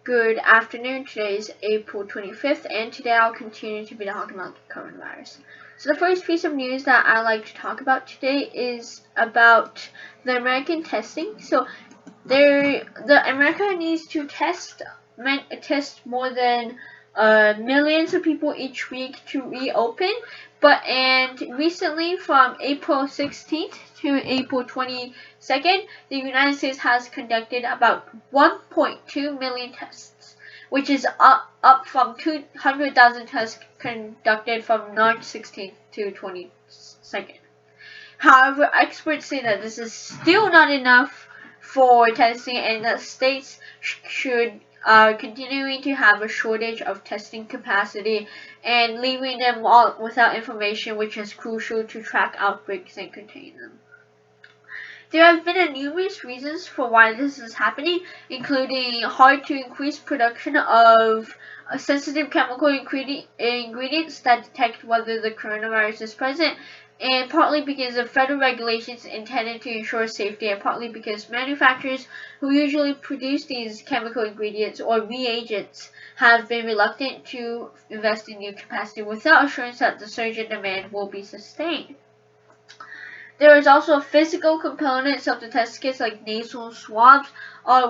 Good afternoon. Today is April 25th, and today I'll continue to be talking about the coronavirus. So the first piece of news that I like to talk about today is about the American testing. So America needs to test more than millions of people each week to reopen. And recently, from April 16th to April 22nd, the United States has conducted about 1.2 million tests, which is up from 200,000 tests conducted from March 16th to 22nd. However, experts say that this is still not enough for testing, and that states should continuing to have a shortage of testing capacity and leaving them all without information, which is crucial to track outbreaks and contain them. There have been numerous reasons for why this is happening, including hard to increase production of sensitive chemical ingredients that detect whether the coronavirus is present, and partly because of federal regulations intended to ensure safety, and partly because manufacturers who usually produce these chemical ingredients or reagents have been reluctant to invest in new capacity without assurance that the surge in demand will be sustained. There is also physical components of the test kits like nasal swabs,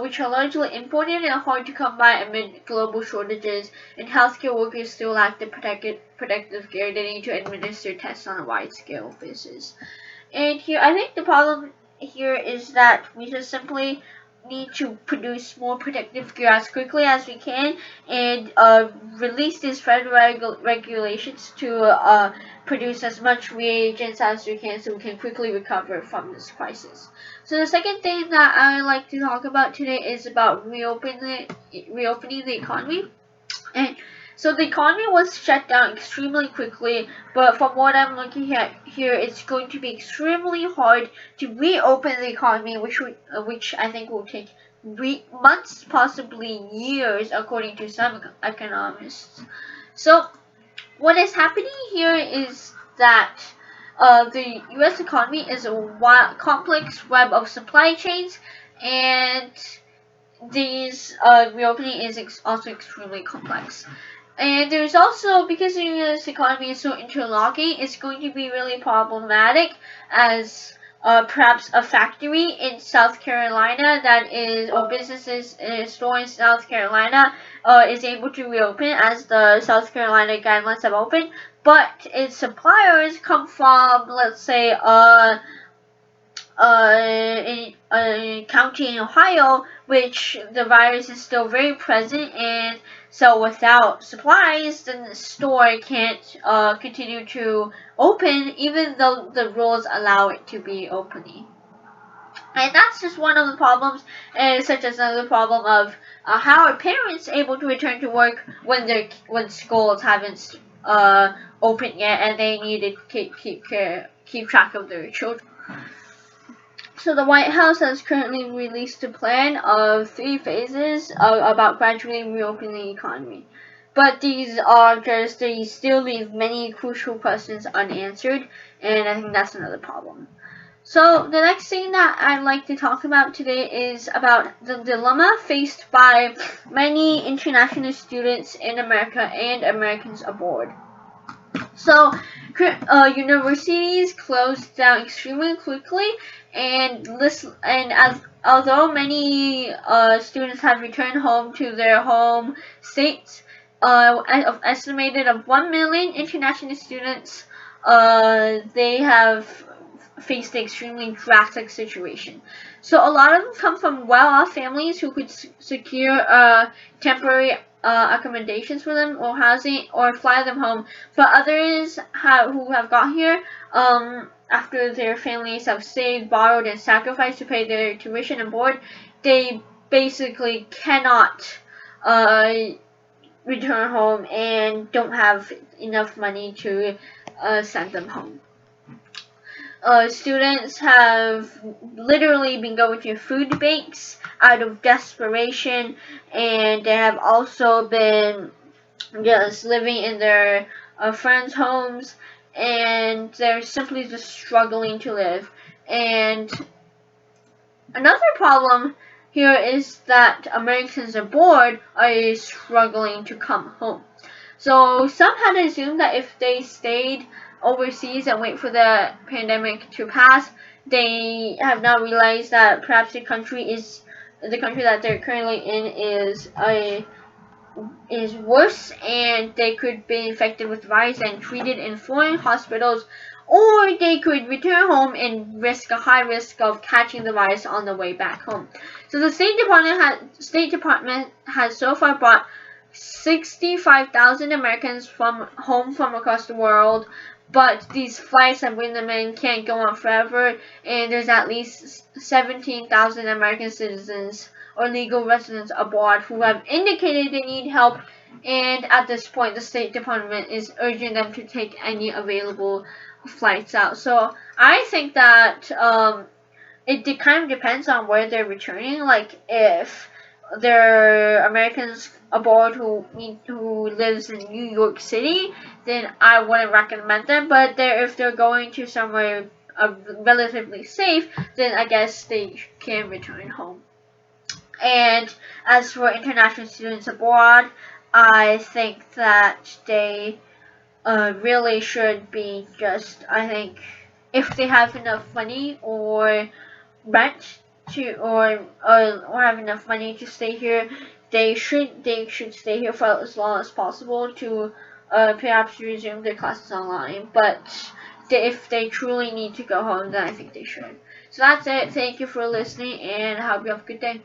which are largely imported and hard to come by amid global shortages, and healthcare workers still lack the protective gear they need to administer tests on a wide-scale basis. And here, I think the problem here is that we just simply need to produce more protective gear as quickly as we can and release these federal regulations to produce as much reagents as we can so we can quickly recover from this crisis. So the second thing that I like to talk about today is about reopening the economy. And so the economy was shut down extremely quickly, but from what I'm looking at here, it's going to be extremely hard to reopen the economy, which I think will take months, possibly years, according to some economists. So what is happening here is that the U.S. economy is a complex web of supply chains, and these reopening is also extremely complex. And there's also, because the U.S. economy is so interlocking, it's going to be really problematic as perhaps a factory in South Carolina or businesses in a store in South Carolina is able to reopen as the South Carolina guidelines have opened, but its suppliers come from, let's say, in a county in Ohio, which the virus is still very present, and so without supplies, then the store can't continue to open, even though the rules allow it to be opening. And that's just one of the problems, such as another problem of how are parents able to return to work when schools haven't opened yet, and they need to keep track of their children. So the White House has currently released a plan of 3 phases about gradually reopening the economy. But they still leave many crucial questions unanswered, and I think that's another problem. So the next thing that I'd like to talk about today is about the dilemma faced by many international students in America and Americans abroad. So universities closed down extremely quickly, and although many students have returned home to their home states, estimated of 1 million international students, they have faced an extremely drastic situation. So a lot of them come from well-off families who could secure temporary accommodations for them or housing or fly them home, but others who have got here after their families have saved, borrowed, and sacrificed to pay their tuition and board, they basically cannot return home and don't have enough money to send them home. Students have literally been going to food banks out of desperation, and they have also been just living in their friends' homes, and they're simply just struggling to live. And another problem here is that Americans abroad are struggling to come home. So some had assumed that if they stayed overseas and wait for the pandemic to pass, they have now realized that perhaps the country that they're currently in is worse, and they could be infected with the virus and treated in foreign hospitals, or they could return home and risk a high risk of catching the virus on the way back home. So the State Department has so far brought 65,000 Americans from home from across the world, but these flights that bring them in can't go on forever, and there's at least 17,000 American citizens or legal residents abroad who have indicated they need help, and at this point the State Department is urging them to take any available flights out. So I think that it kind of depends on where they're returning. Like if they're Americans abroad who lives in New York City, then I wouldn't recommend them. But if they're going to somewhere relatively safe, then I guess they can return home. And as for international students abroad, I think that they really should be I think if they have enough money or rent or have enough money to stay here, they should stay here for as long as possible to perhaps resume their classes online. But if they truly need to go home, then I think they should. So that's it. Thank you for listening, and I hope you have a good day.